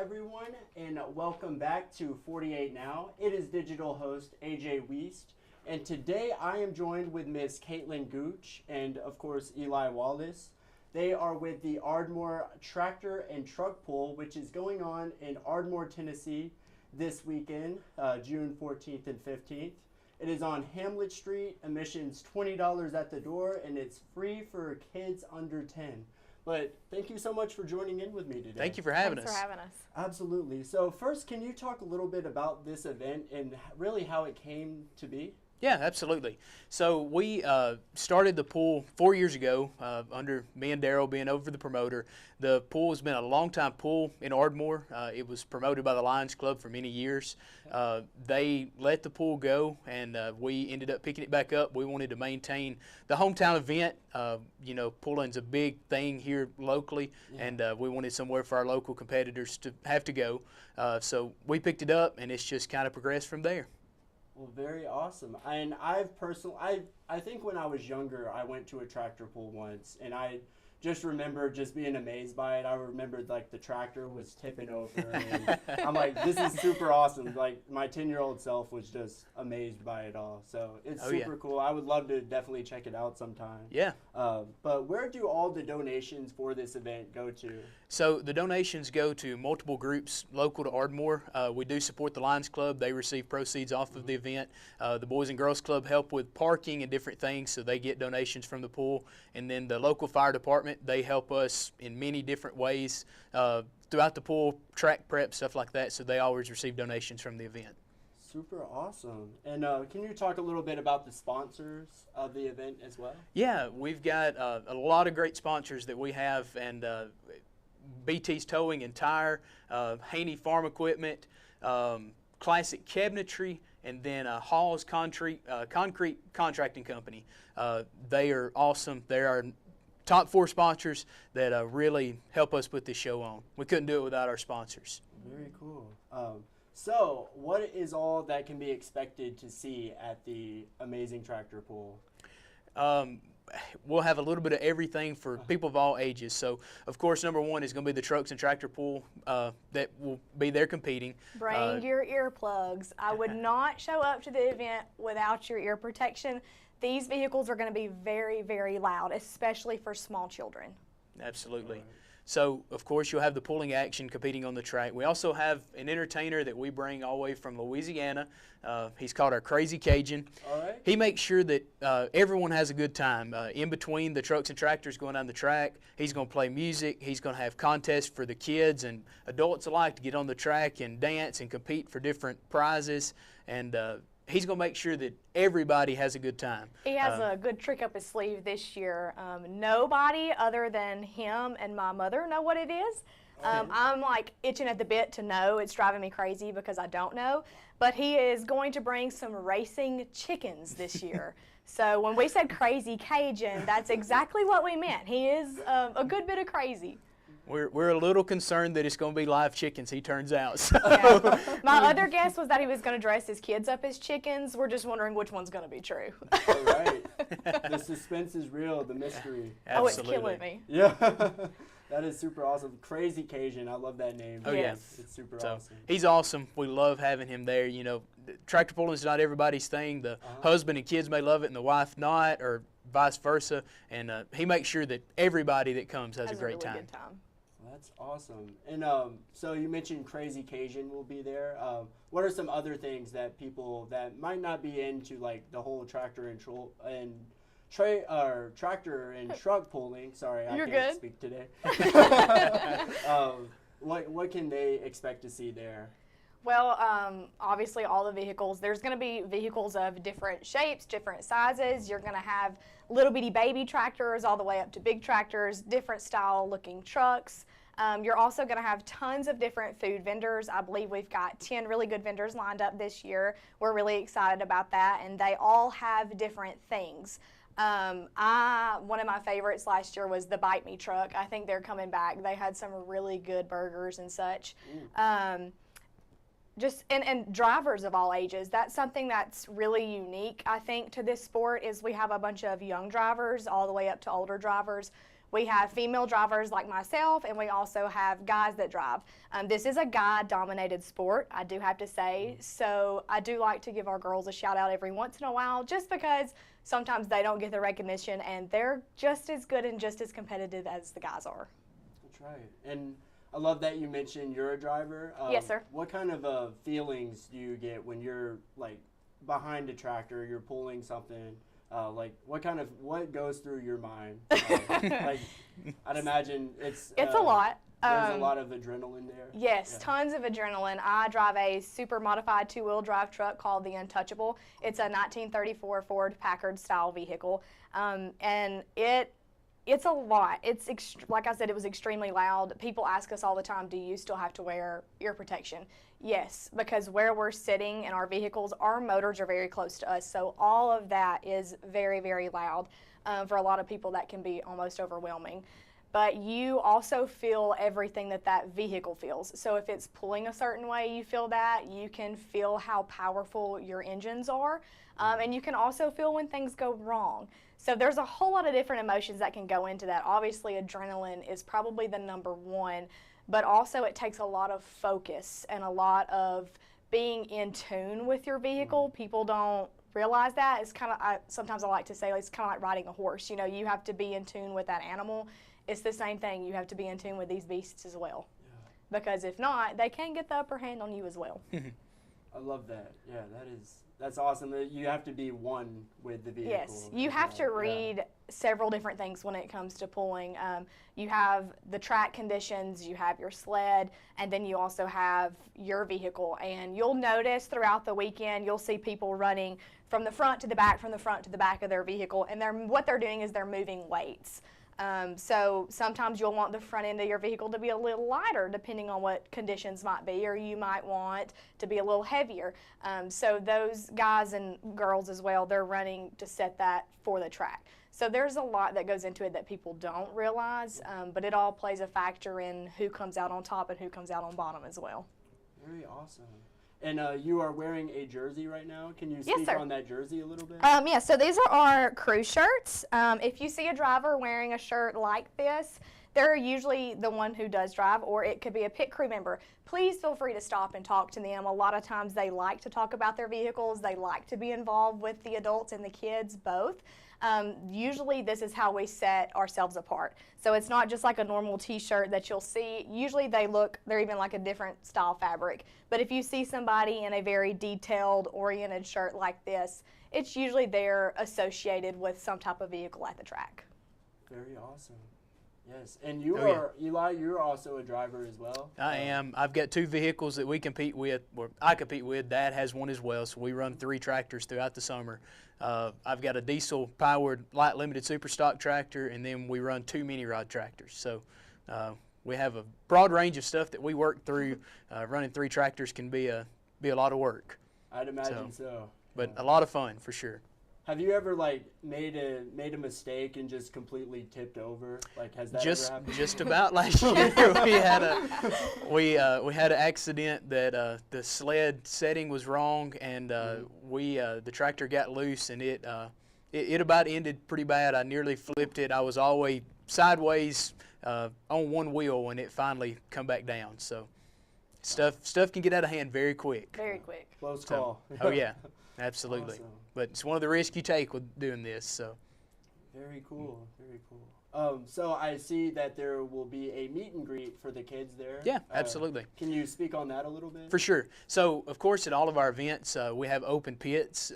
everyone, and welcome back to 48 Now. It is digital host AJ Wiest, and today I am joined with Miss Kaitlynn Gooch and, of course, Eli Wallace. They are with the Ardmore Tractor and Truck Pull, which is going on in Ardmore, Tennessee this weekend, June 14th and 15th. It is on Hamlet Street, admissions $20 at the door, and it's free for kids under 10. But thank you so much for joining in with me today. Thank you for having Thanks us. for having us. Absolutely. So first, can you talk a little bit about this event and really how it came to be? Yeah, absolutely. So we started the pool 4 years ago under me and Daryl being over the promoter. The pool has been a long-time pool in Ardmore. It was promoted by the Lions Club for many years. They let the pool go, and we ended up picking it back up. We wanted to maintain the hometown event. You know, pooling's a big thing here locally, and we wanted somewhere for our local competitors to have to go. So we picked it up, and it's just kind of progressed from there. Well, very awesome. And I think when I was younger, I went to a tractor pull once, and I just remember just being amazed by it. I remembered like the tractor was tipping over, and I'm like, this is super awesome. Like my 10-year-old self was just amazed by it all. So it's super cool. I would love to definitely check it out sometime. Yeah. But where do all the donations for this event go to? So the donations go to multiple groups local to Ardmore. We do support the Lions Club. They receive proceeds off of the event. The Boys and Girls Club help with parking and different things, so they get donations from the pool. And then the local fire department, they help us in many different ways throughout the pool, track prep, stuff like that, so they always receive donations from the event. Super awesome. And can you talk a little bit about the sponsors of the event as well? Yeah, we've got a lot of great sponsors that we have, and BT's Towing and Tire, Haney Farm Equipment, Classic Cabinetry, and then Hall's Concrete Contracting Company. They are awesome. They are top 4 sponsors that really help us put this show on. We couldn't do it without our sponsors. Very cool. So what is all that can be expected to see at the amazing tractor pull? We'll have a little bit of everything for people of all ages. So, of course, number one is going to be the trucks and tractor pull that will be there competing. Bring your earplugs. I would not show up to the event without your ear protection. These vehicles are going to be very, very loud, especially for small children. Absolutely. So, of course, you'll have the pulling action competing on the track. We also have an entertainer that we bring all the way from Louisiana. He's called our Crazy Cajun. All right. He makes sure that everyone has a good time. In between the trucks and tractors going down the track, he's going to play music. He's going to have contests for the kids and adults alike to get on the track and dance and compete for different prizes. And he's going to make sure that everybody has a good time. He has a good trick up his sleeve this year. Nobody other than him and my mother know what it is. I'm like itching at the bit to know. It's driving me crazy because I don't know. But he is going to bring some racing chickens this year. So when we said Crazy Cajun, that's exactly what we meant. He is a good bit of crazy. We're a little concerned that it's going to be live chickens, he turns out. So. Yeah. My other guess was that he was going to dress his kids up as chickens. We're just wondering which one's going to be true. All right. The suspense is real, the mystery. Absolutely. Oh, it's killing me. Yeah. That is super awesome. Crazy Cajun. I love that name. Oh, yes. It's super so awesome. He's awesome. We love having him there. You know, tractor pulling is not everybody's thing. The husband and kids may love it and the wife not, or vice versa. And he makes sure that everybody that comes has a great really time. Good time. That's awesome. And so you mentioned Crazy Cajun will be there. What are some other things that people that might not be into like the whole tractor and tractor and truck pulling? Sorry, I can't speak today. What can they expect to see there? Well, obviously all the vehicles. There's going to be vehicles of different shapes, different sizes. You're going to have little bitty baby tractors all the way up to big tractors, different style looking trucks. You're also going to have tons of different food vendors. I believe we've got 10 really good vendors lined up this year. We're really excited about that, and they all have different things. One of my favorites last year was the Bite Me truck. I think they're coming back. They had some really good burgers and such. And drivers of all ages. That's something that's really unique, I think, to this sport is we have a bunch of young drivers all the way up to older drivers. We have female drivers like myself, and we also have guys that drive. This is a guy-dominated sport, I do have to say, so I do like to give our girls a shout-out every once in a while, just because sometimes they don't get the recognition, and they're just as good and just as competitive as the guys are. That's right. And I love that you mentioned you're a driver. Yes, sir. What kind of feelings do you get when you're like behind a tractor, you're pulling something? What goes through your mind? Like, I'd imagine it's a lot. There's a lot of adrenaline there. Yes, tons of adrenaline. I drive a super modified two-wheel drive truck called the Untouchable. It's a 1934 Ford Packard style vehicle, and it's a lot. Like I said, it was extremely loud. People ask us all the time, do you still have to wear ear protection? Yes, because where we're sitting in our vehicles, our motors are very close to us, so all of that is very, very loud. For a lot of people, that can be almost overwhelming. But you also feel everything that vehicle feels. So if it's pulling a certain way, you feel that. You can feel how powerful your engines are, and you can also feel when things go wrong. So there's a whole lot of different emotions that can go into that. Obviously, adrenaline is probably the number one, but also it takes a lot of focus and a lot of being in tune with your vehicle. People don't realize that. It's kind of, sometimes I like to say, it's kind of like riding a horse. You know, you have to be in tune with that animal. It's the same thing. You have to be in tune with these beasts as well. Yeah. Because if not, they can get the upper hand on you as well. I love that. Yeah, that's awesome. You have to be one with the vehicle. Yes, you have to read several different things when it comes to pulling. You have the track conditions, you have your sled, and then you also have your vehicle. And you'll notice throughout the weekend, you'll see people running from the front to the back, from the front to the back of their vehicle, and what they're doing is they're moving weights. So sometimes you'll want the front end of your vehicle to be a little lighter depending on what conditions might be, or you might want to be a little heavier. So those guys and girls as well, they're running to set that for the track. So there's a lot that goes into it that people don't realize, but it all plays a factor in who comes out on top and who comes out on bottom as well. Very awesome. And you are wearing a jersey right now. Can you speak on that jersey a little bit? Yeah, so these are our crew shirts. If you see a driver wearing a shirt like this, they're usually the one who does drive, or it could be a pit crew member. Please feel free to stop and talk to them. A lot of times they like to talk about their vehicles. They like to be involved with the adults and the kids both. Usually this is how we set ourselves apart. So it's not just like a normal t-shirt that you'll see. Usually they're even like a different style fabric. But if you see somebody in a very detailed, oriented shirt like this, it's usually they're associated with some type of vehicle at the track. Very awesome. Yes, and Eli, you're also a driver as well? I am. I've got two vehicles that we compete with, or I compete with. Dad has one as well, so we run 3 tractors throughout the summer. I've got a diesel-powered light limited super stock tractor, and then we run 2 mini rod tractors. So we have a broad range of stuff that we work through. Running 3 tractors can be a lot of work. I'd imagine so. But a lot of fun for sure. Have you ever made a mistake and just completely tipped over? Has that ever happened? Just about last year we had an accident that the sled setting was wrong, and the tractor got loose, and it about ended pretty bad. I nearly flipped it. I was always sideways on one wheel when it finally come back down. So stuff can get out of hand very quick. Very quick. Close call. Oh yeah, absolutely. Awesome. But it's one of the risks you take with doing this. So. Very cool. Very cool. So I see that there will be a meet and greet for the kids there. Yeah, absolutely. Can you speak on that a little bit? For sure. So, of course, at all of our events, we have open pits.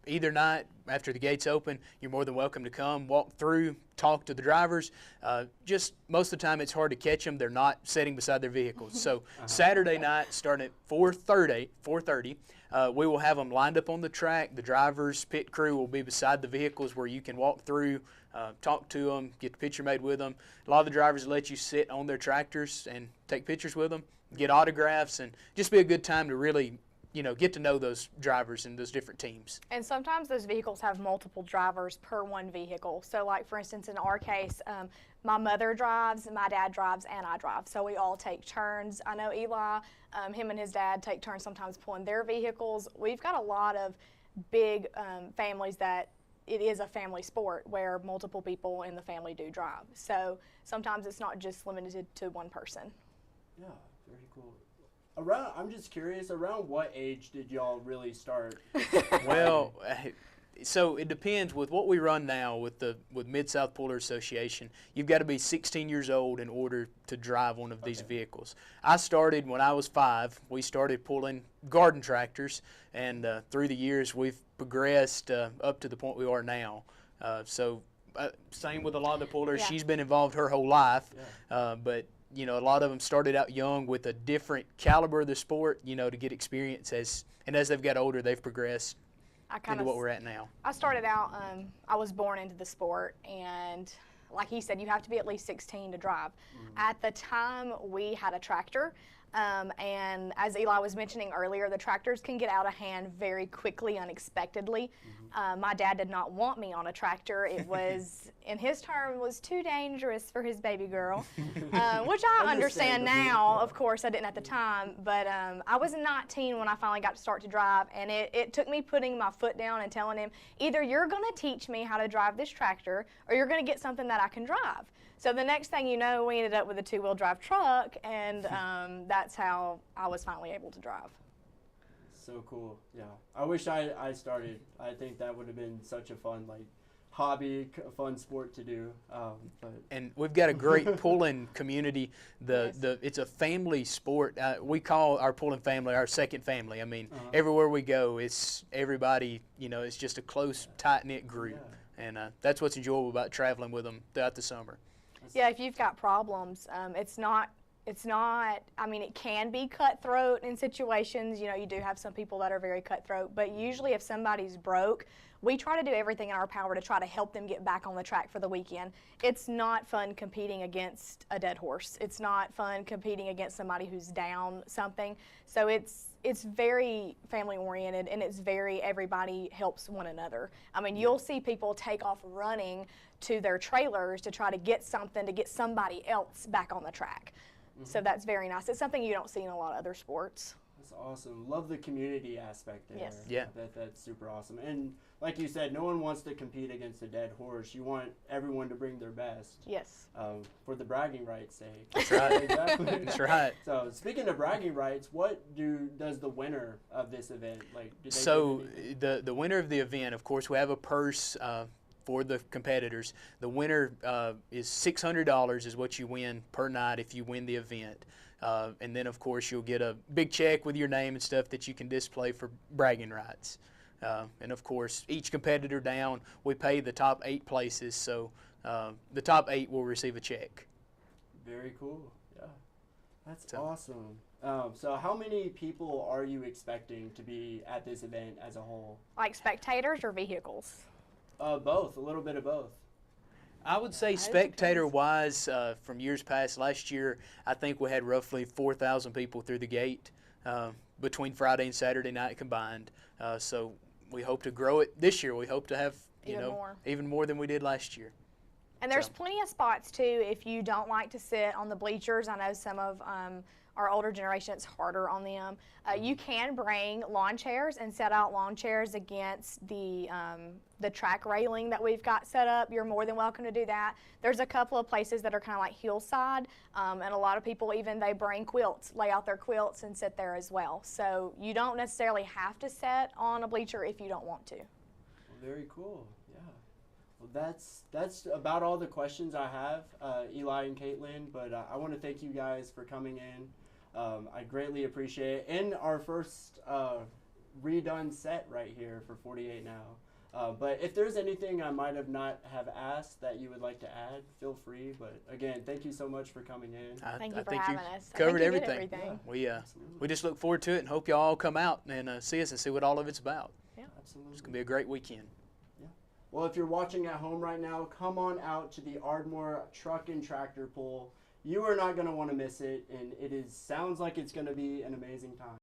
Either night after the gates open, you're more than welcome to come, walk through, talk to the drivers. Just most of the time it's hard to catch them. They're not sitting beside their vehicles. So Saturday night, starting at 4:30, we will have them lined up on the track. The drivers, pit crew will be beside the vehicles where you can walk through, talk to them, get the picture made with them. A lot of the drivers let you sit on their tractors and take pictures with them, get autographs, and just be a good time to really get to know those drivers and those different teams. And sometimes those vehicles have multiple drivers per one vehicle. So like for instance, in our case, my mother drives, my dad drives, and I drive. So we all take turns. I know Eli, him and his dad take turns sometimes pulling their vehicles. We've got a lot of big families that it is a family sport where multiple people in the family do drive. So sometimes it's not just limited to one person. Yeah, very cool. I'm just curious, around what age did y'all really start? Well, so it depends. With what we run now with Mid-South Puller Association, you've got to be 16 years old in order to drive one of these vehicles. I started when I was 5. We started pulling garden tractors, and through the years we've progressed up to the point we are now. Same with a lot of the pullers. Yeah. She's been involved her whole life, but you know, a lot of them started out young with a different caliber of the sport, you know, to get experience as they've got older, they've progressed into what we're at now. I started out, I was born into the sport, and like he said, you have to be at least 16 to drive. At the time, we had a tractor, and as Eli was mentioning earlier, the tractors can get out of hand very quickly, unexpectedly. My dad did not want me on a tractor. It was, in his term, was too dangerous for his baby girl, which I understand now. Of course, I didn't at the time, but I was 19 when I finally got to start to drive, and it took me putting my foot down and telling him, either you're going to teach me how to drive this tractor, or you're going to get something that I can drive. So the next thing you know, we ended up with a 2-wheel drive truck, and that's how I was finally able to drive. So cool. Yeah, I wish I started. I think that would have been such a fun hobby, fun sport to do. And we've got a great pulling community. It's a family sport. We call our pulling family our second family. I mean, everywhere we go, it's everybody. You know, it's just a close, tight-knit group, and that's what's enjoyable about traveling with them throughout the summer. Yeah, if you've got problems, it's not, I mean, it can be cutthroat in situations. You know, you do have some people that are very cutthroat, but usually if somebody's broke, we try to do everything in our power to try to help them get back on the track for the weekend. It's not fun competing against a dead horse. It's not fun competing against somebody who's down something. So it's very family oriented, and it's very, everybody helps one another. I mean, you'll see people take off running to their trailers to try to get something to get somebody else back on the track. So that's very nice. It's something you don't see in a lot of other sports. That's awesome. Love the community aspect there. Yes. Yeah. That's super awesome. And like you said, no one wants to compete against a dead horse. You want everyone to bring their best. Yes. For the bragging rights' sake. That's right. Exactly. That's right. So speaking of bragging rights, what does the winner of this event The winner of the event, of course, we have a purse for the competitors. The winner is $600 is what you win per night if you win the event. And then, of course, you'll get a big check with your name and stuff that you can display for bragging rights. And, of course, each competitor down, we pay the top 8 places, so the top 8 will receive a check. Very cool. Yeah. That's awesome. So how many people are you expecting to be at this event as a whole? Like spectators or vehicles? Both, a little bit of both. I would say spectator-wise, from years past, last year, I think we had roughly 4,000 people through the gate between Friday and Saturday night combined. So we hope to grow it this year. We hope to have, even more than we did last year. And there's plenty of spots, too, if you don't like to sit on the bleachers. I know some of our older generation, it's harder on them. You can bring lawn chairs and set out lawn chairs against the track railing that we've got set up. You're more than welcome to do that. There's a couple of places that are kind of like hillside, and a lot of people they bring quilts, lay out their quilts and sit there as well. So you don't necessarily have to sit on a bleacher if you don't want to. Well, very cool. Yeah. Well, that's about all the questions I have, Eli and Kaitlynn. But I want to thank you guys for coming in. I greatly appreciate it. And our first redone set right here for 48 now. But if there's anything I might have not have asked that you would like to add, feel free. But again, thank you so much for coming in. Thank you for having us. Covered I think everything. Yeah. We just look forward to it and hope y'all all come out and see us and see what all of it's about. Yeah, absolutely. It's gonna be a great weekend. Yeah. Well, if you're watching at home right now, come on out to the Ardmore Truck and Tractor Pull. You are not going to want to miss it, and sounds like it's going to be an amazing time.